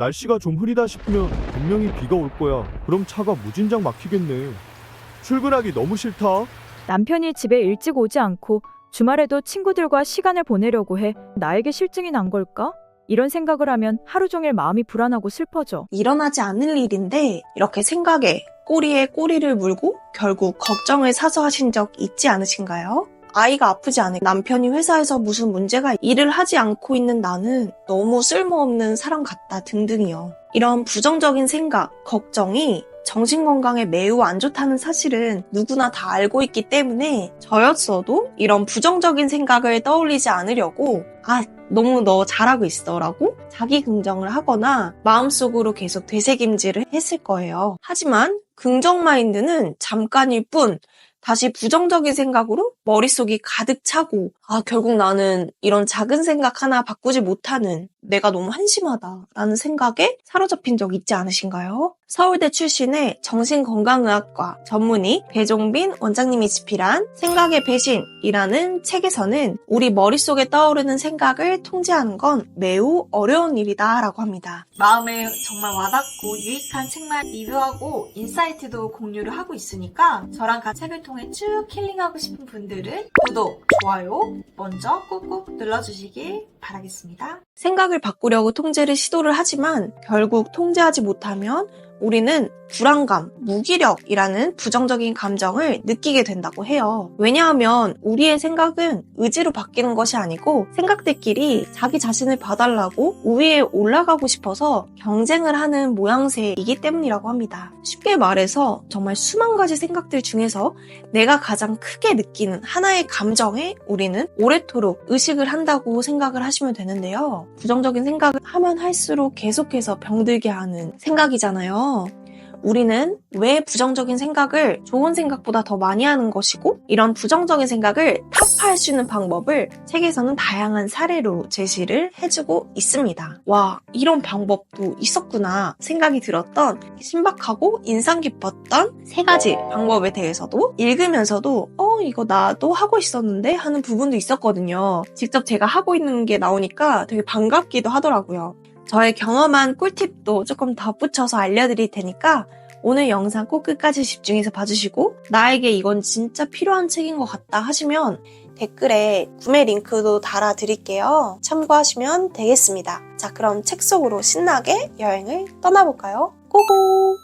날씨가 좀 흐리다 싶으면 분명히 비가 올 거야. 그럼 차가 무진장 막히겠네. 출근하기 너무 싫다. 남편이 집에 일찍 오지 않고 주말에도 친구들과 시간을 보내려고 해 나에게 실증이 난 걸까? 이런 생각을 하면 하루 종일 마음이 불안하고 슬퍼져. 일어나지 않을 일인데 이렇게 생각에 꼬리에 꼬리를 물고 결국 걱정을 사서 하신 적 있지 않으신가요? 아이가 아프지 않은 남편이 회사에서 무슨 문제가 일을 하지 않고 있는 나는 너무 쓸모없는 사람 같다 등등이요. 이런 부정적인 생각, 걱정이 정신건강에 매우 안 좋다는 사실은 누구나 다 알고 있기 때문에 저였어도 이런 부정적인 생각을 떠올리지 않으려고 너무 너 잘하고 있어 라고 자기 긍정을 하거나 마음속으로 계속 되새김질을 했을 거예요. 하지만 긍정 마인드는 잠깐일 뿐 다시 부정적인 생각으로 머릿속이 가득 차고 결국 나는 이런 작은 생각 하나 바꾸지 못하는 내가 너무 한심하다라는 생각에 사로잡힌 적 있지 않으신가요? 서울대 출신의 정신건강의학과 전문의 배종빈 원장님이 집필한 생각의 배신이라는 책에서는 우리 머릿속에 떠오르는 생각을 통제하는 건 매우 어려운 일이다 라고 합니다. 마음에 정말 와닿고 유익한 책만 리뷰하고 인사이트도 공유를 하고 있으니까 저랑 같이 책을 통해 쭉 힐링하고 싶은 분들은 구독, 좋아요 먼저 꾹꾹 눌러주시길 바라겠습니다. 생각을 바꾸려고 통제를 시도를 하지만 결국 통제하지 못하면 우리는 불안감, 무기력이라는 부정적인 감정을 느끼게 된다고 해요. 왜냐하면 우리의 생각은 의지로 바뀌는 것이 아니고 생각들끼리 자기 자신을 봐달라고 우위에 올라가고 싶어서 경쟁을 하는 모양새이기 때문이라고 합니다. 쉽게 말해서 정말 수만 가지 생각들 중에서 내가 가장 크게 느끼는 하나의 감정에 우리는 오래도록 의식을 한다고 생각을 하시면 되는데요. 부정적인 생각을 하면 할수록 계속해서 병들게 하는 생각이잖아요. 우리는 왜 부정적인 생각을 좋은 생각보다 더 많이 하는 것이고 이런 부정적인 생각을 타파할 수 있는 방법을 책에서는 다양한 사례로 제시를 해주고 있습니다. 와, 이런 방법도 있었구나 생각이 들었던 신박하고 인상 깊었던 3가지 방법에 대해서도 읽으면서도 이거 나도 하고 있었는데 하는 부분도 있었거든요. 직접 제가 하고 있는 게 나오니까 되게 반갑기도 하더라고요. 저의 경험한 꿀팁도 조금 덧붙여서 알려드릴 테니까 오늘 영상 꼭 끝까지 집중해서 봐주시고 나에게 이건 진짜 필요한 책인 것 같다 하시면 댓글에 구매 링크도 달아드릴게요. 참고하시면 되겠습니다. 자, 그럼 책 속으로 신나게 여행을 떠나볼까요? 고고!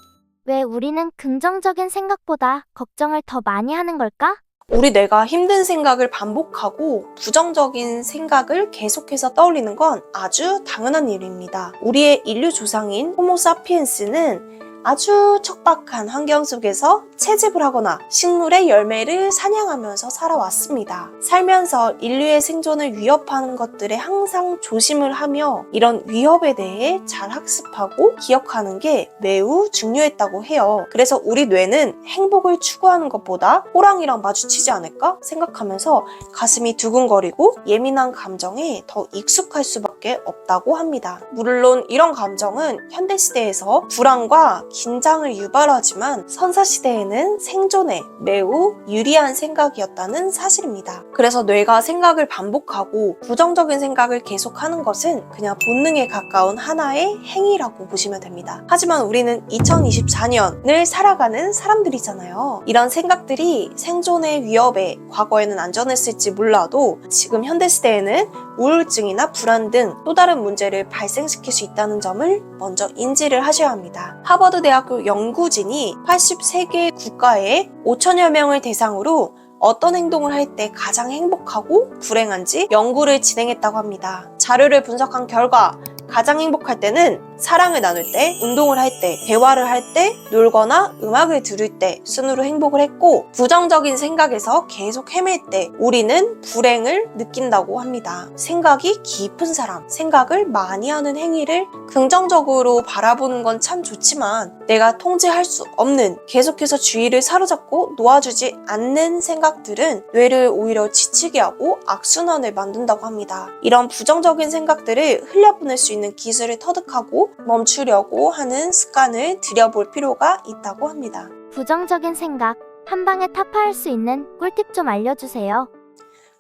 왜 우리는 긍정적인 생각보다 걱정을 더 많이 하는 걸까? 우리 뇌가 힘든 생각을 반복하고 부정적인 생각을 계속해서 떠올리는 건 아주 당연한 일입니다. 우리의 인류 조상인 호모사피엔스는 아주 척박한 환경 속에서 채집을 하거나 식물의 열매를 사냥하면서 살아왔습니다. 살면서 인류의 생존을 위협하는 것들에 항상 조심을 하며 이런 위협에 대해 잘 학습하고 기억하는 게 매우 중요했다고 해요. 그래서 우리 뇌는 행복을 추구하는 것보다 호랑이랑 마주치지 않을까 생각하면서 가슴이 두근거리고 예민한 감정에 더 익숙할 수밖에 없다고 합니다. 물론 이런 감정은 현대시대에서 불안과 긴장을 유발하지만 선사시대에는 생존에 매우 유리한 생각이었다는 사실입니다. 그래서 뇌가 생각을 반복하고 부정적인 생각을 계속하는 것은 그냥 본능에 가까운 하나의 행위라고 보시면 됩니다. 하지만 우리는 2024년을 살아가는 사람들이잖아요. 이런 생각들이 생존의 위협에 과거에는 안전했을지 몰라도 지금 현대시대에는 우울증이나 불안 등 또 다른 문제를 발생시킬 수 있다는 점을 먼저 인지를 하셔야 합니다. 하버드대학교 연구진이 83개 국가의 5천여 명을 대상으로 어떤 행동을 할 때 가장 행복하고 불행한지 연구를 진행했다고 합니다. 자료를 분석한 결과 가장 행복할 때는 사랑을 나눌 때, 운동을 할 때, 대화를 할 때, 놀거나 음악을 들을 때 순으로 행복을 했고 부정적인 생각에서 계속 헤맬 때 우리는 불행을 느낀다고 합니다. 생각이 깊은 사람, 생각을 많이 하는 행위를 긍정적으로 바라보는 건 참 좋지만 내가 통제할 수 없는 계속해서 주의를 사로잡고 놓아주지 않는 생각들은 뇌를 오히려 지치게 하고 악순환을 만든다고 합니다. 이런 부정적인 생각들을 흘려보낼 수 있는 기술을 터득하고 멈추려고 하는 습관을 들여볼 필요가 있다고 합니다. 부정적인 생각, 한 방에 타파할 수 있는 꿀팁 좀 알려주세요.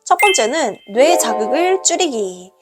첫 번째는 뇌 자극을 줄이기.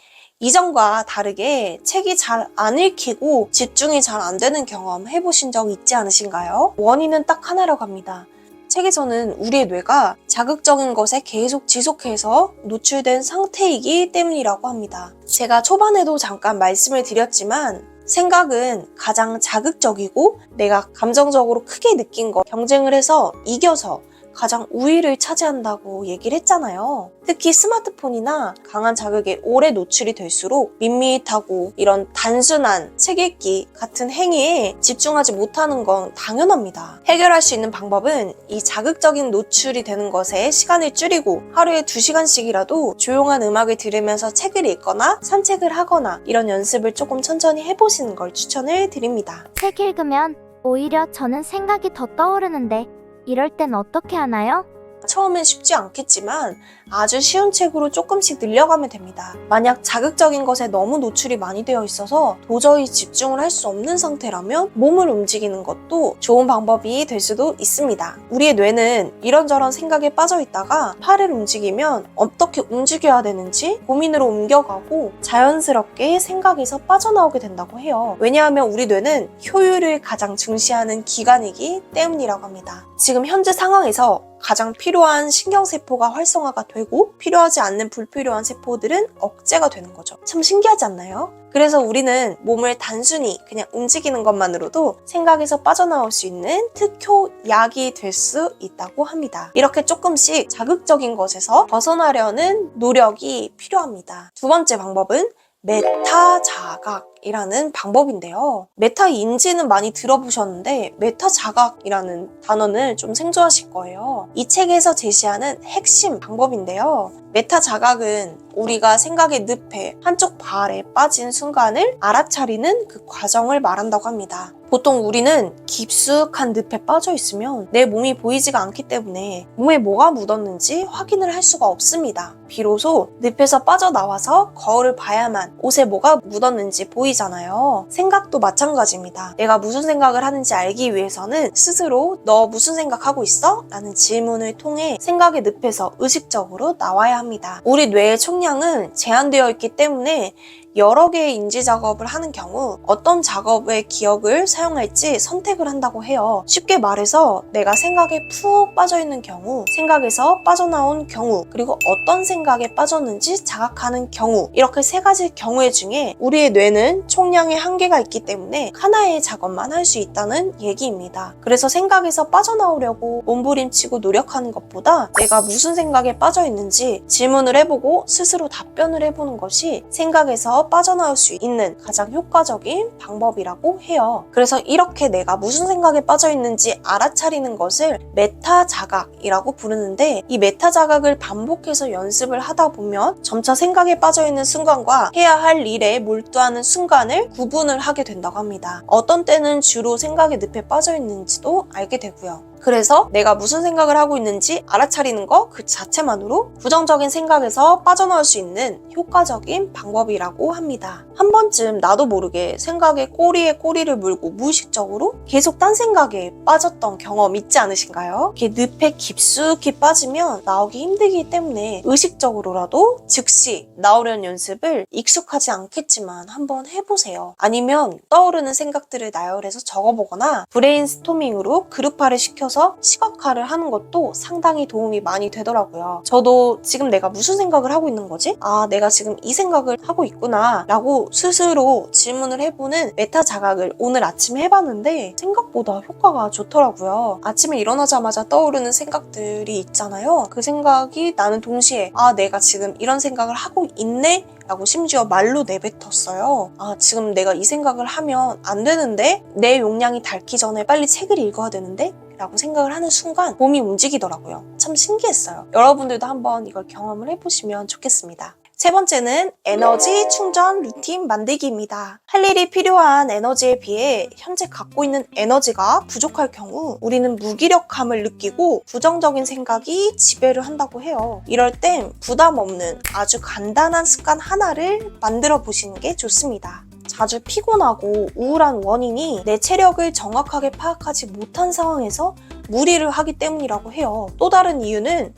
이전과 다르게 책이 잘 안 읽히고 집중이 잘 안 되는 경험 해보신 적 있지 않으신가요? 원인은 딱 하나라고 합니다. 책에서는 우리의 뇌가 자극적인 것에 계속 지속해서 노출된 상태이기 때문이라고 합니다. 제가 초반에도 잠깐 말씀을 드렸지만 생각은 가장 자극적이고 내가 감정적으로 크게 느낀 거 경쟁을 해서 이겨서 가장 우위를 차지한다고 얘기를 했잖아요. 특히 스마트폰이나 강한 자극에 오래 노출이 될수록 밋밋하고 이런 단순한 책 읽기 같은 행위에 집중하지 못하는 건 당연합니다. 해결할 수 있는 방법은 이 자극적인 노출이 되는 것에 시간을 줄이고 하루에 2시간씩이라도 조용한 음악을 들으면서 책을 읽거나 산책을 하거나 이런 연습을 조금 천천히 해보시는 걸 추천을 드립니다. 책 읽으면 오히려 저는 생각이 더 떠오르는데 이럴 땐 어떻게 하나요? 처음엔 쉽지 않겠지만 아주 쉬운 책으로 조금씩 늘려가면 됩니다. 만약 자극적인 것에 너무 노출이 많이 되어 있어서 도저히 집중을 할 수 없는 상태라면 몸을 움직이는 것도 좋은 방법이 될 수도 있습니다. 우리의 뇌는 이런저런 생각에 빠져 있다가 팔을 움직이면 어떻게 움직여야 되는지 고민으로 옮겨가고 자연스럽게 생각에서 빠져나오게 된다고 해요. 왜냐하면 우리 뇌는 효율을 가장 중시하는 기관이기 때문이라고 합니다. 지금 현재 상황에서 가장 필요한 신경세포가 활성화가 되고 필요하지 않는 불필요한 세포들은 억제가 되는 거죠. 참 신기하지 않나요? 그래서 우리는 몸을 단순히 그냥 움직이는 것만으로도 생각에서 빠져나올 수 있는 특효약이 될 수 있다고 합니다. 이렇게 조금씩 자극적인 것에서 벗어나려는 노력이 필요합니다. 두 번째 방법은 메타 자각이라는 방법인데요. 메타 인지는 많이 들어보셨는데 메타 자각이라는 단어는 좀 생소하실 거예요. 이 책에서 제시하는 핵심 방법인데요. 메타 자각은 우리가 생각의 늪에 한쪽 발에 빠진 순간을 알아차리는 그 과정을 말한다고 합니다. 보통 우리는 깊숙한 늪에 빠져 있으면 내 몸이 보이지가 않기 때문에 몸에 뭐가 묻었는지 확인을 할 수가 없습니다. 비로소 늪에서 빠져나와서 거울을 봐야만 옷에 뭐가 묻었는지 보이잖아요. 생각도 마찬가지입니다. 내가 무슨 생각을 하는지 알기 위해서는 스스로 너 무슨 생각하고 있어? 라는 질문을 통해 생각의 늪에서 의식적으로 나와야 합니다. 우리 뇌의 총량은 제한되어 있기 때문에 여러 개의 인지 작업을 하는 경우 어떤 작업의 기억을 사용할지 선택을 한다고 해요. 쉽게 말해서 내가 생각에 푹 빠져있는 경우, 생각에서 빠져나온 경우, 그리고 어떤 생각에 빠졌는지 자각하는 경우, 이렇게 세 가지 경우의 중에 우리의 뇌는 총량의 한계가 있기 때문에 하나의 작업만 할 수 있다는 얘기입니다. 그래서 생각에서 빠져나오려고 몸부림치고 노력하는 것보다 내가 무슨 생각에 빠져있는지 질문을 해보고 스스로 답변을 해보는 것이 생각에서 빠져나올 수 있는 가장 효과적인 방법이라고 해요. 그래서 이렇게 내가 무슨 생각에 빠져 있는지 알아차리는 것을 메타 자각이라고 부르는데 이 메타 자각을 반복해서 연습을 하다 보면 점차 생각에 빠져 있는 순간과 해야 할 일에 몰두하는 순간을 구분을 하게 된다고 합니다. 어떤 때는 주로 생각의 늪에 빠져 있는지도 알게 되고요. 그래서 내가 무슨 생각을 하고 있는지 알아차리는 것 그 자체만으로 부정적인 생각에서 빠져나올 수 있는 효과적인 방법이라고 합니다. 한 번쯤 나도 모르게 생각에 꼬리에 꼬리를 물고 무의식적으로 계속 딴 생각에 빠졌던 경험 있지 않으신가요? 이렇게 늪에 깊숙이 빠지면 나오기 힘들기 때문에 의식적으로라도 즉시 나오려는 연습을 익숙하지 않겠지만 한번 해보세요. 아니면 떠오르는 생각들을 나열해서 적어보거나 브레인스토밍으로 그룹화를 시켜서 시각화를 하는 것도 상당히 도움이 많이 되더라고요. 저도 지금 내가 무슨 생각을 하고 있는 거지? 아, 내가 지금 이 생각을 하고 있구나 라고 스스로 질문을 해보는 메타 자각을 오늘 아침에 해봤는데 생각보다 효과가 좋더라고요. 아침에 일어나자마자 떠오르는 생각들이 있잖아요. 그 생각이 나는 동시에 아, 내가 지금 이런 생각을 하고 있네? 라고 심지어 말로 내뱉었어요. 아, 지금 내가 이 생각을 하면 안 되는데? 내 용량이 닳기 전에 빨리 책을 읽어야 되는데? 라고 생각을 하는 순간 몸이 움직이더라고요. 참 신기했어요. 여러분들도 한번 이걸 경험을 해보시면 좋겠습니다. 세 번째는 에너지 충전 루틴 만들기입니다. 할 일이 필요한 에너지에 비해 현재 갖고 있는 에너지가 부족할 경우 우리는 무기력함을 느끼고 부정적인 생각이 지배를 한다고 해요. 이럴 땐 부담 없는 아주 간단한 습관 하나를 만들어 보시는 게 좋습니다. 자주 피곤하고 우울한 원인이 내 체력을 정확하게 파악하지 못한 상황에서 무리를 하기 때문이라고 해요. 또 다른 이유는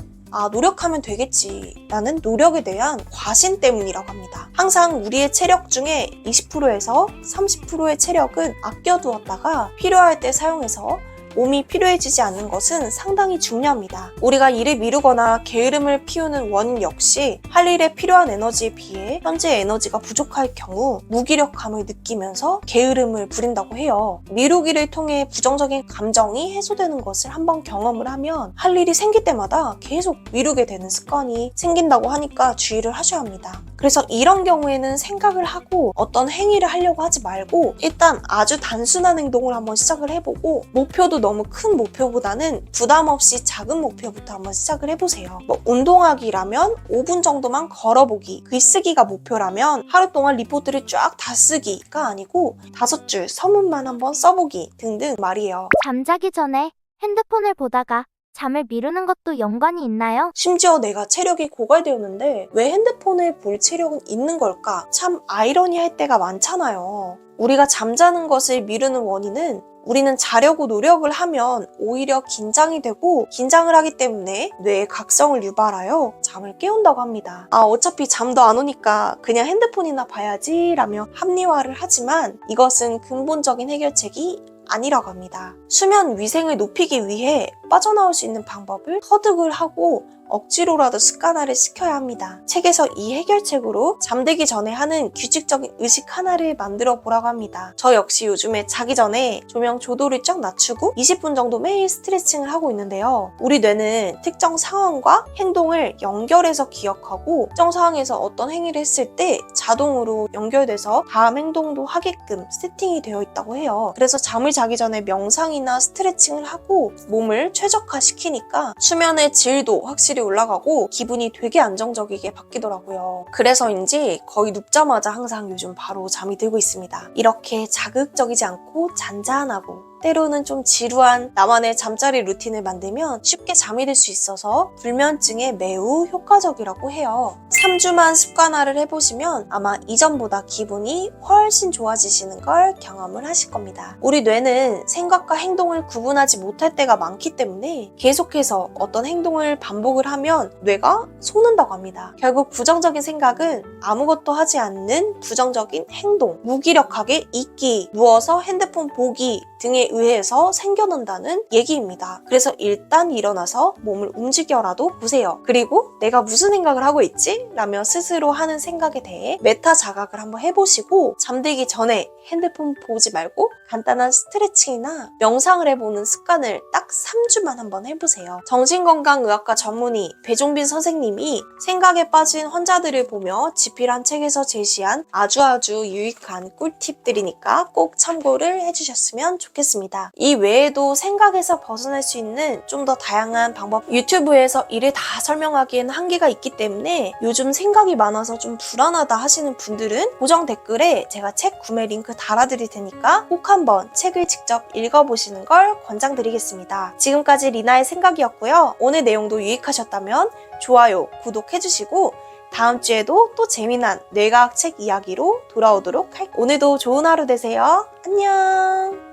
노력하면 되겠지 라는 노력에 대한 과신 때문이라고 합니다. 항상 우리의 체력 중에 20%에서 30%의 체력은 아껴두었다가 필요할 때 사용해서 몸이 필요해지지 않는 것은 상당히 중요합니다. 우리가 일을 미루거나 게으름을 피우는 원인 역시 할 일에 필요한 에너지에 비해 현재 에너지가 부족할 경우 무기력함을 느끼면서 게으름을 부린다고 해요. 미루기를 통해 부정적인 감정이 해소되는 것을 한번 경험을 하면 할 일이 생길 때마다 계속 미루게 되는 습관이 생긴다고 하니까 주의를 하셔야 합니다. 그래서 이런 경우에는 생각을 하고 어떤 행위를 하려고 하지 말고 일단 아주 단순한 행동을 한번 시작을 해보고 목표도 너무 큰 목표보다는 부담 없이 작은 목표부터 한번 시작을 해보세요. 운동하기라면 5분 정도만 걸어보기, 글쓰기가 목표라면 하루 동안 리포트를 쫙 다 쓰기가 아니고 5줄 서문만 한번 써보기 등등 말이에요. 잠자기 전에 핸드폰을 보다가 잠을 미루는 것도 연관이 있나요? 심지어 내가 체력이 고갈되었는데 왜 핸드폰을 볼 체력은 있는 걸까? 참 아이러니할 때가 많잖아요. 우리가 잠자는 것을 미루는 원인은 우리는 자려고 노력을 하면 오히려 긴장이 되고 긴장을 하기 때문에 뇌의 각성을 유발하여 잠을 깨운다고 합니다. 어차피 잠도 안 오니까 그냥 핸드폰이나 봐야지 라며 합리화를 하지만 이것은 근본적인 해결책이 아니라고 합니다. 수면 위생을 높이기 위해 빠져나올 수 있는 방법을 터득을 하고 억지로라도 습관화를 시켜야 합니다. 책에서 이 해결책으로 잠들기 전에 하는 규칙적인 의식 하나를 만들어 보라고 합니다. 저 역시 요즘에 자기 전에 조명 조도를 쫙 낮추고 20분 정도 매일 스트레칭을 하고 있는데요. 우리 뇌는 특정 상황과 행동을 연결해서 기억하고 특정 상황에서 어떤 행위를 했을 때 자동으로 연결돼서 다음 행동도 하게끔 세팅이 되어 있다고 해요. 그래서 잠을 자기 전에 명상이나 스트레칭을 하고 몸을 최적화시키니까 수면의 질도 확실히 올라가고 기분이 되게 안정적이게 바뀌더라고요. 그래서인지 거의 눕자마자 항상 요즘 바로 잠이 들고 있습니다. 이렇게 자극적이지 않고 잔잔하고 때로는 좀 지루한 나만의 잠자리 루틴을 만들면 쉽게 잠이 들 수 있어서 불면증에 매우 효과적이라고 해요. 3주만 습관화를 해보시면 아마 이전보다 기분이 훨씬 좋아지시는 걸 경험을 하실 겁니다. 우리 뇌는 생각과 행동을 구분하지 못할 때가 많기 때문에 계속해서 어떤 행동을 반복을 하면 뇌가 속는다고 합니다. 결국 부정적인 생각은 아무것도 하지 않는 부정적인 행동, 무기력하게 있기, 누워서 핸드폰 보기 등에 의해서 생겨난다는 얘기입니다. 그래서 일단 일어나서 몸을 움직여라도 보세요. 그리고 내가 무슨 생각을 하고 있지? 라며 스스로 하는 생각에 대해 메타 자각을 한번 해보시고 잠들기 전에 핸드폰 보지 말고 간단한 스트레칭이나 명상을 해보는 습관을 딱 3주만 한번 해보세요. 정신건강의학과 전문의 배종빈 선생님이 생각에 빠진 환자들을 보며 집필한 책에서 제시한 아주 유익한 꿀팁들이니까 꼭 참고를 해주셨으면 좋겠습니다. 이 외에도 생각에서 벗어날 수 있는 좀 더 다양한 방법, 유튜브에서 이를 다 설명하기엔 한계가 있기 때문에 요즘 생각이 많아서 좀 불안하다 하시는 분들은 고정 댓글에 제가 책 구매 링크 달아드릴 테니까 꼭 한번 책을 직접 읽어보시는 걸 권장드리겠습니다. 지금까지 리나의 생각이었고요. 오늘 내용도 유익하셨다면 좋아요, 구독해주시고 다음 주에도 또 재미난 뇌과학 책 이야기로 돌아오도록 할게요. 오늘도 좋은 하루 되세요. 안녕.